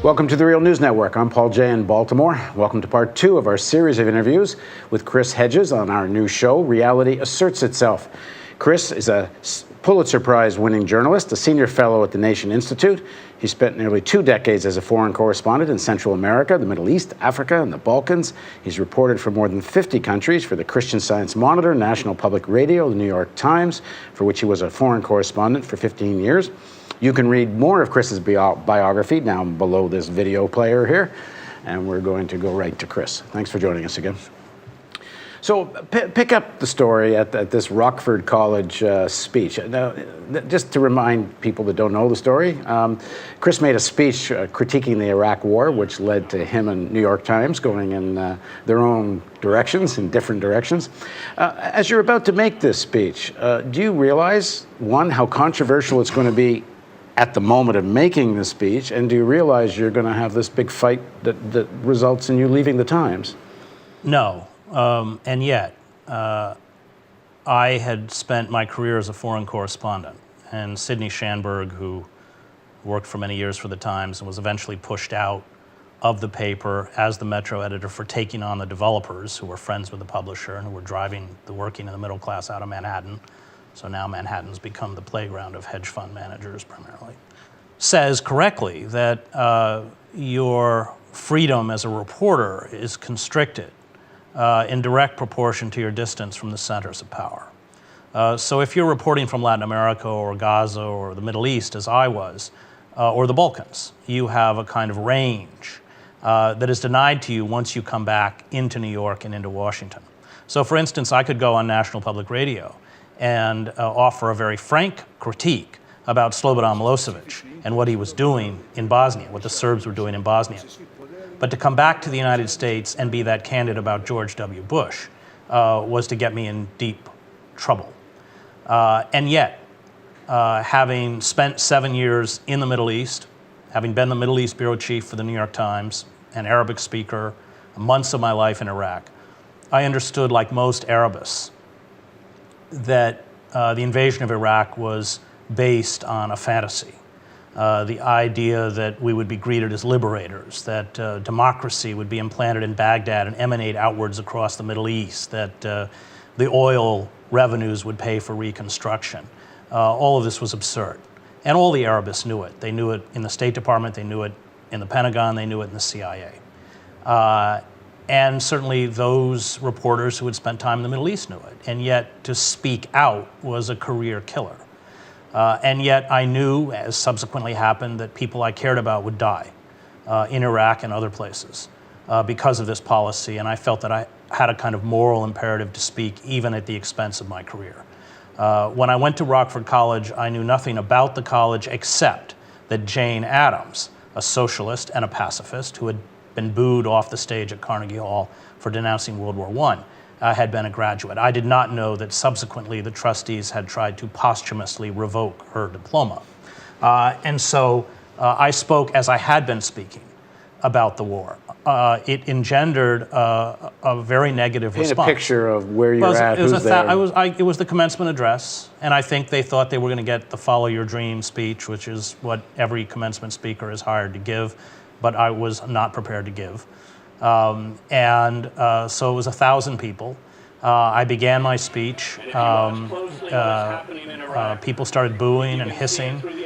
Welcome to the Real News Network. I'm Paul Jay in Baltimore. Welcome to part 2 of our series of interviews with Chris Hedges on our new show, Reality Asserts Itself. Chris is a Pulitzer Prize-winning journalist, a senior fellow at the Nation Institute. He spent nearly 2 decades as a foreign correspondent in Central America, the Middle East, Africa, and the Balkans. He's reported for more than 50 countries for the Christian Science Monitor, National Public Radio, the New York Times, for which he was a foreign correspondent for 15 years. You can read more of Chris's biography down below this video player here, and we're going to go right to Chris. Thanks for joining us again. So pick up the story at this Rockford College speech. Now, just to remind people that don't know the story, Chris made a speech critiquing the Iraq War, which led to him and New York Times going in their own directions, in different directions. As you're about to make this speech, do you realize, one, how controversial it's going to be at the moment of making the speech, and do you realize you're going to have this big fight that results in you leaving the Times? No. And yet, I had spent my career as a foreign correspondent, and Sidney Schanberg, who worked for many years for the Times and was eventually pushed out of the paper as the Metro editor for taking on the developers who were friends with the publisher and who were driving the working and the middle class out of Manhattan. So now Manhattan's become the playground of hedge fund managers primarily, says correctly that your freedom as a reporter is constricted in direct proportion to your distance from the centers of power. So if you're reporting from Latin America or Gaza or the Middle East, as I was, or the Balkans, you have a kind of range that is denied to you once you come back into New York and into Washington. So for instance, I could go on National Public Radio and offer a very frank critique about Slobodan Milosevic and what he was doing in Bosnia, what the Serbs were doing in Bosnia. But to come back to the United States and be that candid about George W. Bush was to get me in deep trouble. And yet, having spent 7 years in the Middle East, having been the Middle East bureau chief for the New York Times, an Arabic speaker, months of my life in Iraq, I understood, like most Arabists, that the invasion of Iraq was based on a fantasy. The idea that we would be greeted as liberators, that democracy would be implanted in Baghdad and emanate outwards across the Middle East, that the oil revenues would pay for reconstruction. All of this was absurd. And all the Arabists knew it. They knew it in the State Department, they knew it in the Pentagon, they knew it in the CIA. And certainly those reporters who had spent time in the Middle East knew it. And yet to speak out was a career killer. And yet I knew, as subsequently happened, that people I cared about would die in Iraq and other places because of this policy, and I felt that I had a kind of moral imperative to speak even at the expense of my career. When I went to Rockford College, I knew nothing about the college except that Jane Addams, a socialist and a pacifist who had been booed off the stage at Carnegie Hall for denouncing World War I, had been a graduate. I did not know that subsequently the trustees had tried to posthumously revoke her diploma. And so I spoke as I had been speaking about the war. It engendered a very negative response. Paint a picture of where you're at, who's there. It was the commencement address, and I think they thought they were going to get the Follow Your Dream speech, which is what every commencement speaker is hired to give, but I was not prepared to give. So it was 1,000 people. I began my speech. People started booing and hissing. With love,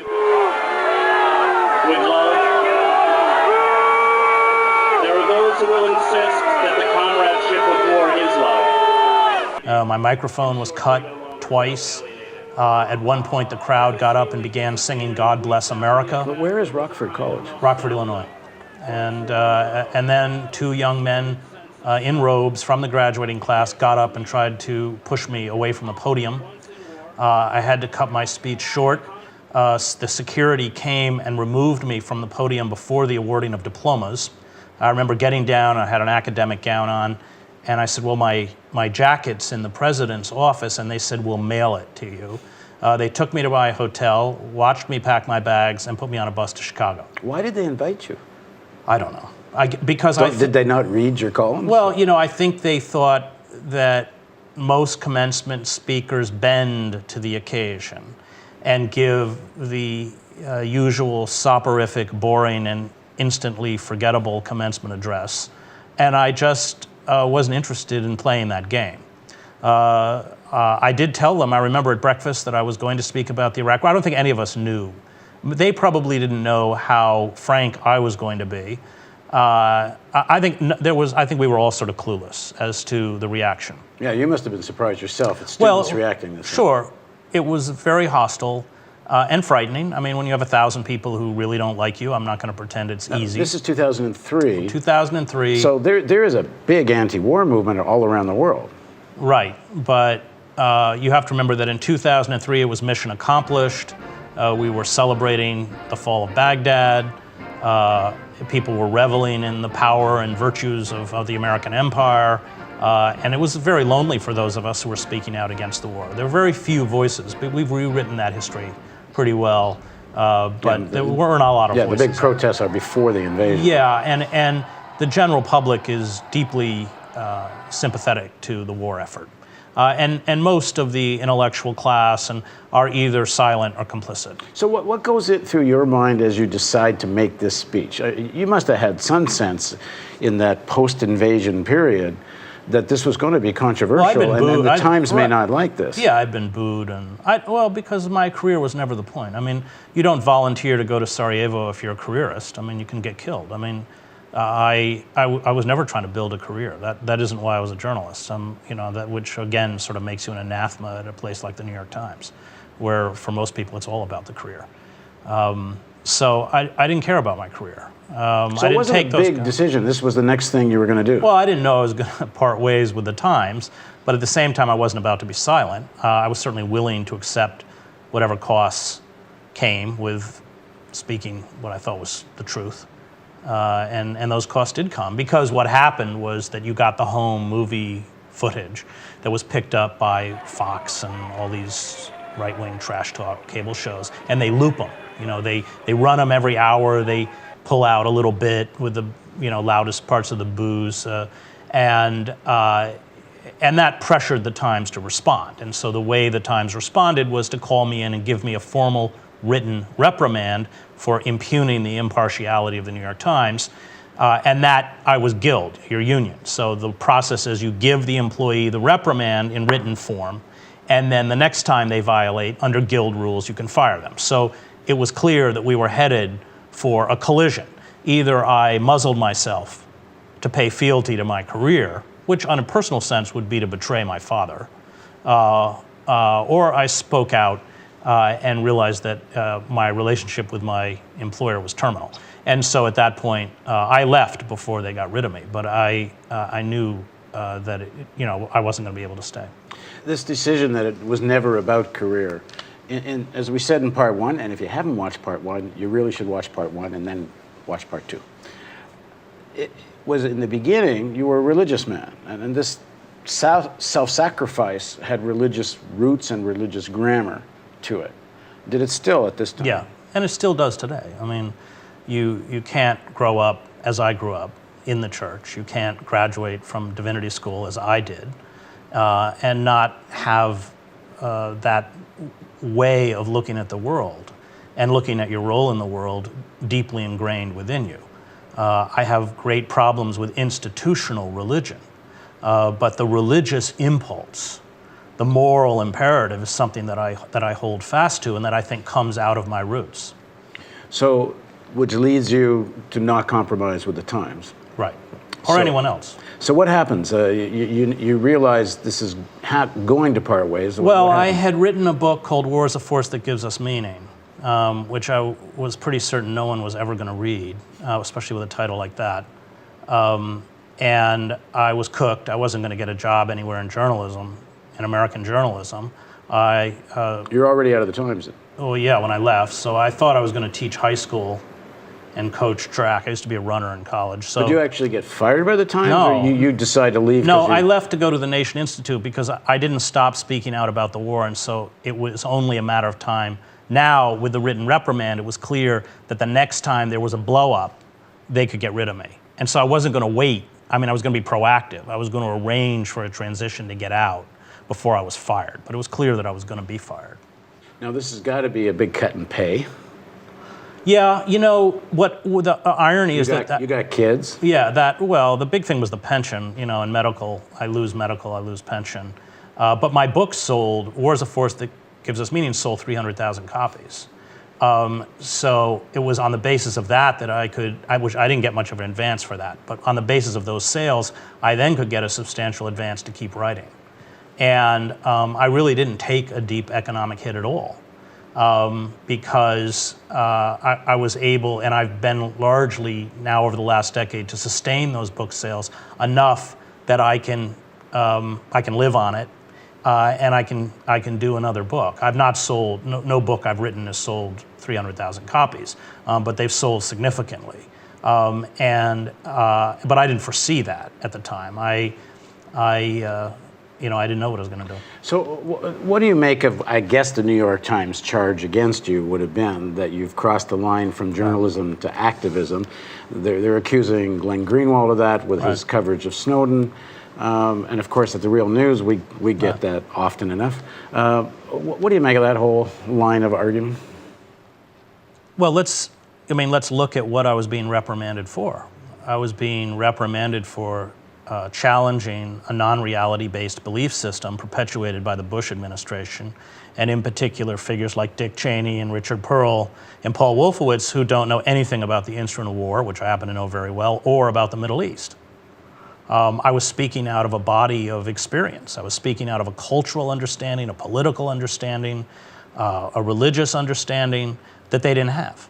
there are those who will insist that the comradeship of war is love. My microphone was cut twice. At one point, the crowd got up and began singing "God Bless America." But where is Rockford College? Rockford, Illinois. And then 2 young men in robes from the graduating class got up and tried to push me away from the podium. I had to cut my speech short. The security came and removed me from the podium before the awarding of diplomas. I remember getting down, I had an academic gown on, and I said, well, my jacket's in the president's office, and they said, we'll mail it to you. They took me to my hotel, watched me pack my bags, and put me on a bus to Chicago. Why did they invite you? I don't know. Did they not read your columns? Well, I think they thought that most commencement speakers bend to the occasion and give the usual soporific, boring, and instantly forgettable commencement address, and I just wasn't interested in playing that game. I did tell them, I remember at breakfast, that I was going to speak about the Iraq War. I don't think any of us knew. They probably didn't know how frank I was going to be. I think we were all sort of clueless as to the reaction. Yeah, you must have been surprised yourself at students reacting this way. Sure. It was very hostile and frightening. I mean, when you have 1,000 people who really don't like you, I'm not going to pretend it's easy. This is 2003. 2003. So there is a big anti-war movement all around the world. Right, but you have to remember that in 2003 it was mission accomplished. We were celebrating the fall of Baghdad. People were reveling in the power and virtues of the American empire. And it was very lonely for those of us who were speaking out against the war. There were very few voices, but we've rewritten that history pretty well. But there weren't a lot of voices. Yeah, the big protests are before the invasion. Yeah, and the general public is deeply sympathetic to the war effort. And most of the intellectual class are either silent or complicit. So what goes through your mind as you decide to make this speech? You must have had some sense in that post-invasion period that this was going to be controversial, and the Times may not like this. Yeah, I've been booed, because my career was never the point. I mean, you don't volunteer to go to Sarajevo if you're a careerist. I mean, you can get killed. I mean, I was never trying to build a career. That isn't why I was a journalist. That which again sort of makes you an anathema at a place like the New York Times, where for most people it's all about the career. So I didn't care about my career. So it wasn't a big decision. This was the next thing you were going to do. Well, I didn't know I was going to part ways with the Times, but at the same time I wasn't about to be silent. I was certainly willing to accept whatever costs came with speaking what I thought was the truth. And those costs did come, because what happened was that you got the home movie footage that was picked up by Fox and all these right-wing trash talk cable shows, and they loop them. They run them every hour. They pull out a little bit with the loudest parts of the booze, and that pressured the Times to respond. And so the way the Times responded was to call me in and give me a formal written reprimand for impugning the impartiality of the New York Times, and that I was Guild, your union. So the process is you give the employee the reprimand in written form, and then the next time they violate, under Guild rules, you can fire them. So it was clear that we were headed for a collision. Either I muzzled myself to pay fealty to my career, which on a personal sense would be to betray my father, or I spoke out and realized that my relationship with my employer was terminal. And so at that point, I left before they got rid of me. But I knew that I wasn't going to be able to stay. This decision that it was never about career, as we said in part one, and if you haven't watched part one, you really should watch part one and then watch part two. It was in the beginning, you were a religious man, and this self-sacrifice had religious roots and religious grammar to it. Did it still at this time? Yeah, and it still does today. I mean, you can't grow up as I grew up in the church. You can't graduate from divinity school as I did and not have that way of looking at the world and looking at your role in the world deeply ingrained within you. I have great problems with institutional religion, but the religious impulse, the moral imperative, is something that I hold fast to and that I think comes out of my roots. So, which leads you to not compromise with the Times. Right. Or anyone else. So what happens? You realize this is going to part ways. Well, I had written a book called War is a Force That Gives Us Meaning, which I was pretty certain no one was ever going to read, especially with a title like that. And I was cooked. I wasn't going to get a job anywhere in journalism, in American journalism. You're already out of the Times. Oh yeah, when I left. So I thought I was going to teach high school and coach track. I used to be a runner in college. So did you actually get fired by the Times, no, or you decide to leave? No, I left to go to the Nation Institute because I didn't stop speaking out about the war, and so it was only a matter of time. Now, with the written reprimand, it was clear that the next time there was a blow-up, they could get rid of me. And so I wasn't going to wait. I mean, I was going to be proactive. I was going to arrange for a transition to get out before I was fired. But it was clear that I was going to be fired. Now, this has got to be a big cut in pay. Yeah, you know, what the irony is that You got kids? yeah, the big thing was the pension, you know, in medical, I lose pension. But my book sold, War is a Force That Gives Us Meaning, sold 300,000 copies. So it was on the basis of that I didn't get much of an advance for that, but on the basis of those sales, I then could get a substantial advance to keep writing. And I really didn't take a deep economic hit at all. Because I was able, and I've been largely now over the last decade, to sustain those book sales enough that I can live on it, and I can do another book. I've not sold, no book I've written has sold 300,000 copies, but they've sold significantly. But I didn't foresee that at the time. I didn't know what I was going to do. So what do you make of, I guess the New York Times charge against you would have been that you've crossed the line from journalism to activism. They're accusing Glenn Greenwald of that with his coverage of Snowden. And of course, at The Real News, we get that often enough. What do you make of that whole line of argument? Well, let's look at what I was being reprimanded for. I was being reprimanded for challenging a non-reality-based belief system perpetuated by the Bush administration, and in particular figures like Dick Cheney and Richard Pearl and Paul Wolfowitz, who don't know anything about the instrument of war, which I happen to know very well, or about the Middle East. I was speaking out of a body of experience. I was speaking out of a cultural understanding, a political understanding, a religious understanding that they didn't have.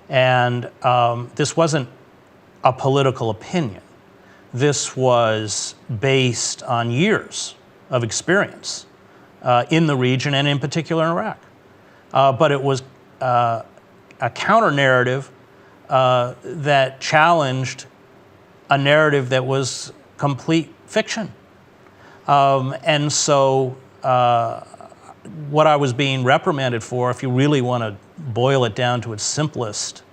And this wasn't a political opinion. This was based on years of experience in the region and in particular in Iraq. But it was a counter-narrative that challenged a narrative that was complete fiction. And so what I was being reprimanded for, if you really want to boil it down to its simplest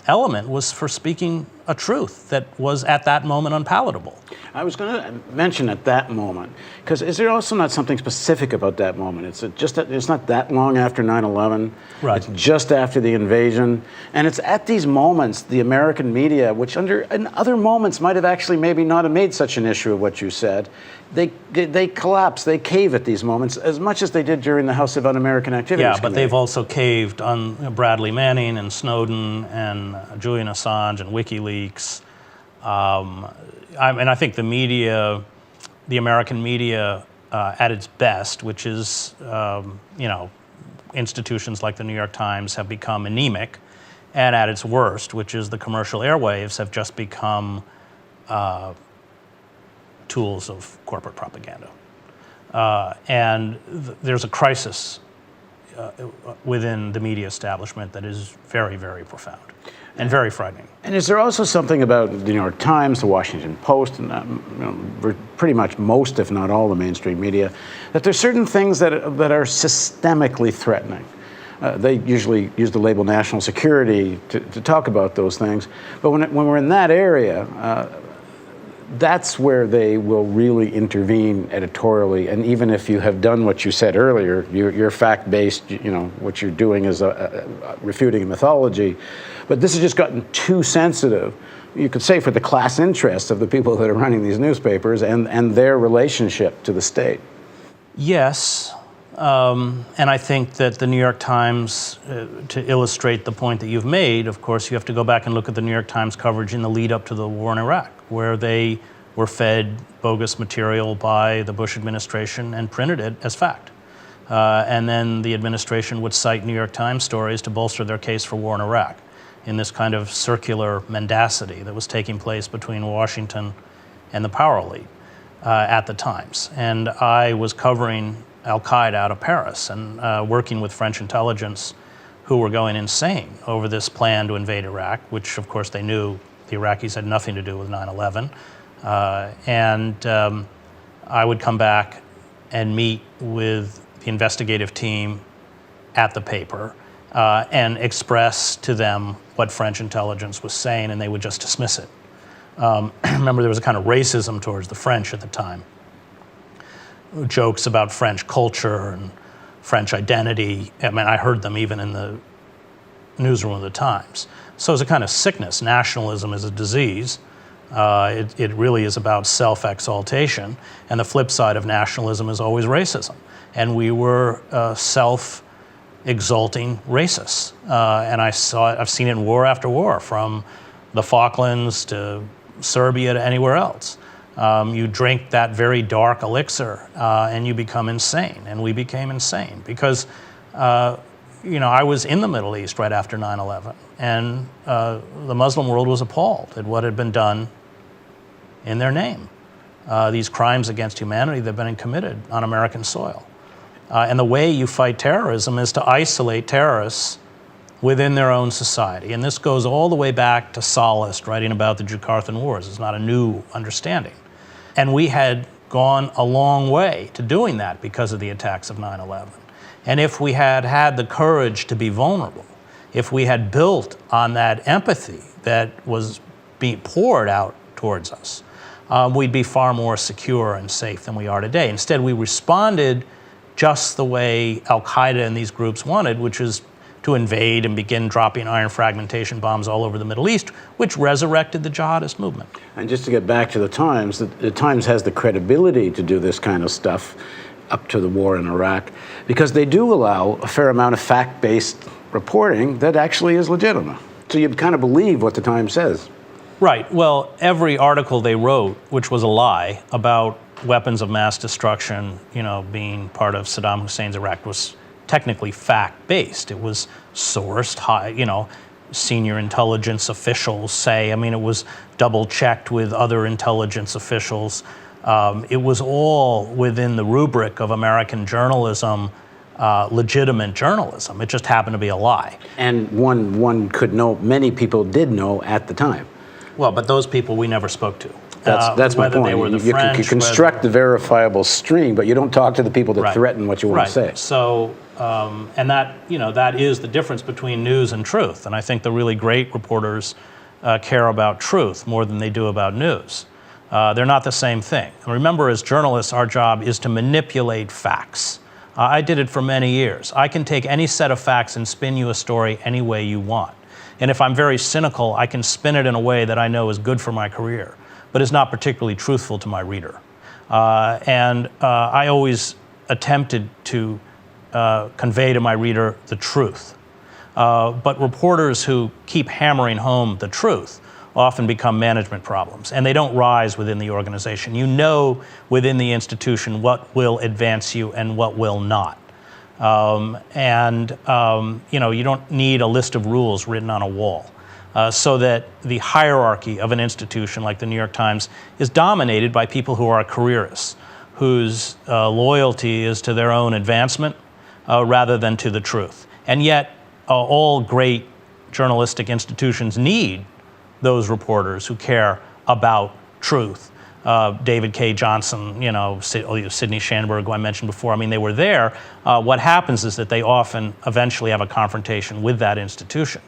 element, was for speaking a truth that was at that moment unpalatable. I was going to mention at that moment, because is there also not something specific about that moment? It's not that long after 9/11. Right. It's just after the invasion, and it's at these moments the American media, which in other moments might have actually maybe not have made such an issue of what you said, they collapse, they cave at these moments as much as they did during the House of Un-American Activities Yeah, but Committee. they've also caved on Bradley Manning and Snowden and Julian Assange and WikiLeaks. And I think the media, the American media at its best, which is, institutions like the New York Times have become anemic, and at its worst, which is the commercial airwaves, have just become tools of corporate propaganda. There's a crisis within the media establishment that is very, very profound and very frightening. And is there also something about the New York Times, the Washington Post, and pretty much most, if not all, the mainstream media, that there's certain things that are systemically threatening? They usually use the label national security to talk about those things. But when we're in that area, that's where they will really intervene editorially. And even if you have done what you said earlier, you're fact-based, what you're doing is refuting a mythology. But this has just gotten too sensitive, you could say, for the class interests of the people that are running these newspapers and their relationship to the state. Yes. And I think that the New York Times, to illustrate the point that you've made, of course, you have to go back and look at the New York Times coverage in the lead up to the war in Iraq, where they were fed bogus material by the Bush administration and printed it as fact. And then the administration would cite New York Times stories to bolster their case for war in Iraq in this kind of circular mendacity that was taking place between Washington and the power elite at the Times. And I was covering Al-Qaeda out of Paris and working with French intelligence who were going insane over this plan to invade Iraq, which of course they knew the Iraqis had nothing to do with 9/11. I would come back and meet with the investigative team at the paper and express to them what French intelligence was saying, and they would just dismiss it. Remember, there was a kind of racism towards the French at the time. Jokes about French culture and French identity. I mean, I heard them even in the newsroom of the Times. So it's a kind of sickness. Nationalism is a disease. It really is about self-exaltation, and the flip side of nationalism is always racism. And we were self-exalting racists, and I've seen it in war after war, from the Falklands to Serbia to anywhere else. You drink that very dark elixir, and you become insane. And we became insane because, I was in the Middle East right after 9/11, and the Muslim world was appalled at what had been done in their name. These crimes against humanity that have been committed on American soil. And the way you fight terrorism is to isolate terrorists within their own society. And this goes all the way back to Sallust writing about the Jakartan Wars. It's not a new understanding. And we had gone a long way to doing that because of the attacks of 9/11. And if we had had the courage to be vulnerable, if we had built on that empathy that was being poured out towards us, we'd be far more secure and safe than we are today. Instead, we responded just the way Al-Qaeda and these groups wanted, which is to invade and begin dropping iron fragmentation bombs all over the Middle East, which resurrected the jihadist movement. And just to get back to the Times has the credibility to do this kind of stuff up to the war in Iraq, because they do allow a fair amount of fact-based reporting that actually is legitimate. So you kind of believe what the Times says. Right. Well, every article they wrote, which was a lie, about weapons of mass destruction, being part of Saddam Hussein's Iraq, was technically fact-based. It was sourced, senior intelligence officials say. It was double-checked with other intelligence officials. It was all within the rubric of American journalism, legitimate journalism. It just happened to be a lie. And one could know, many people did know at the time. Well, but those people we never spoke to. That's my whether point. They were the you French, can construct the verifiable stream, but you don't talk to the people that threaten what you want to say. So, and that is the difference between news and truth. And I think the really great reporters care about truth more than they do about news. They're not the same thing. And remember, as journalists, our job is to manipulate facts. I did it for many years. I can take any set of facts and spin you a story any way you want. And if I'm very cynical, I can spin it in a way that I know is good for my career, but is not particularly truthful to my reader. And I always attempted to convey to my reader the truth. But reporters who keep hammering home the truth often become management problems, and they don't rise within the organization. You know within the institution what will advance you and what will not. You don't need a list of rules written on a wall. So that the hierarchy of an institution like the New York Times is dominated by people who are careerists, whose loyalty is to their own advancement rather than to the truth. And yet, all great journalistic institutions need those reporters who care about truth. David K. Johnson, Sidney Schanberg, who I mentioned before, they were there. What happens is that they often eventually have a confrontation with that institution.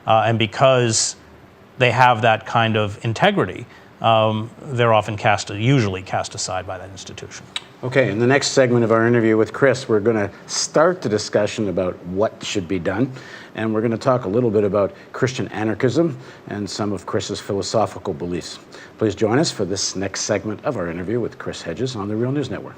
And because they have that kind of integrity, they're often usually cast aside by that institution. Okay, in the next segment of our interview with Chris, we're going to start the discussion about what should be done, and we're going to talk a little bit about Christian anarchism and some of Chris's philosophical beliefs. Please join us for this next segment of our interview with Chris Hedges on the Real News Network.